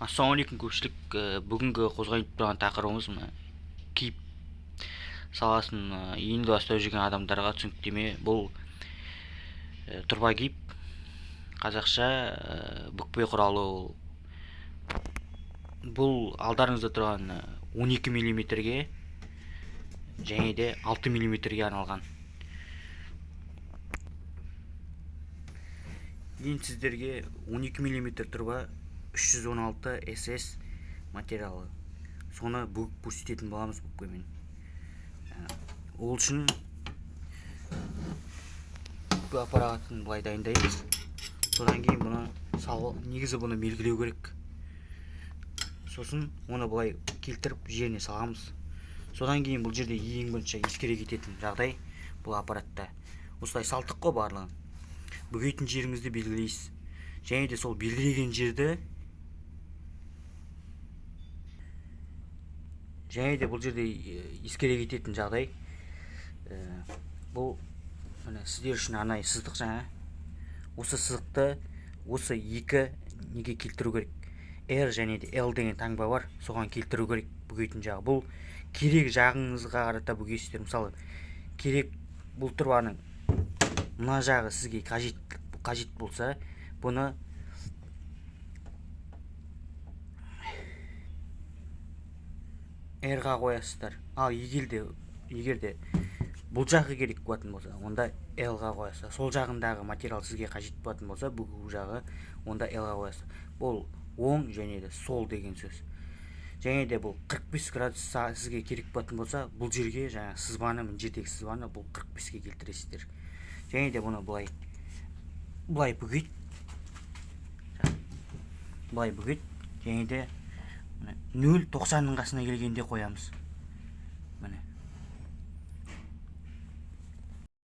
Ассалаумағалейкум көпшілік. Бүгінгі қозғайып тұрған тақырыбымыз КИП саласын енді бастап жүрген адамдарға түсініктеме. Бұл тұрба КИП, қазақша бүкпе құралы. Бұл алдарыңызда тұрған 12 мм-ге және де 6 мм-ге арналған. Енді сіздерге 12 мм тұрба 316 СС материалы. Соны бүгіп көрсететін боламыз бүкпемен. Ол үшін бүкпе аппаратын былай дайындаймыз. Содан кейін бұны негізі бұны белгілеу керек. Сосын оны былай келтіріп жеріне саламыз. Содан кейін бұл жерде ең бірінші ескере кететін жағдай бұл аппаратта. Осылай салдық қой барлығын. Бүгейтін жеріңізді белгілейсіз. Және де сол белгілеген жерді бұл жерде ескере кететін жағдай. Бұл сіздер үшін арнайы сыздық жаңа. Осы сызықты осы екі неге келтіру керек. R және де L деген таңба бар, соған келтіру керек бүгейтін жағы. Бұл керек жағыңызға қарата бүгейсіздер. Мысалы, керек бұл тұрбаның мына жағы сізге қажет болса, бұны R-ға қоясыздар. Ал егер де бұл жағы керек болатын болса, онда L-ға қоясыздар. Сол жағындағы материал сізге қажет болатын болса, бүгу жағы, онда L-ға қоясыздар. Бұл оң және де сол деген сөз. Және де бұл 45 градус сізге керек болатын болса, бұл жерге жаңа сызбаны, мына жердегі сызбаны бұл 45-ке келтіресіздер. Және де бұны былай бүгейт. Және де 0,90-ның қасына келгенде қоямыз.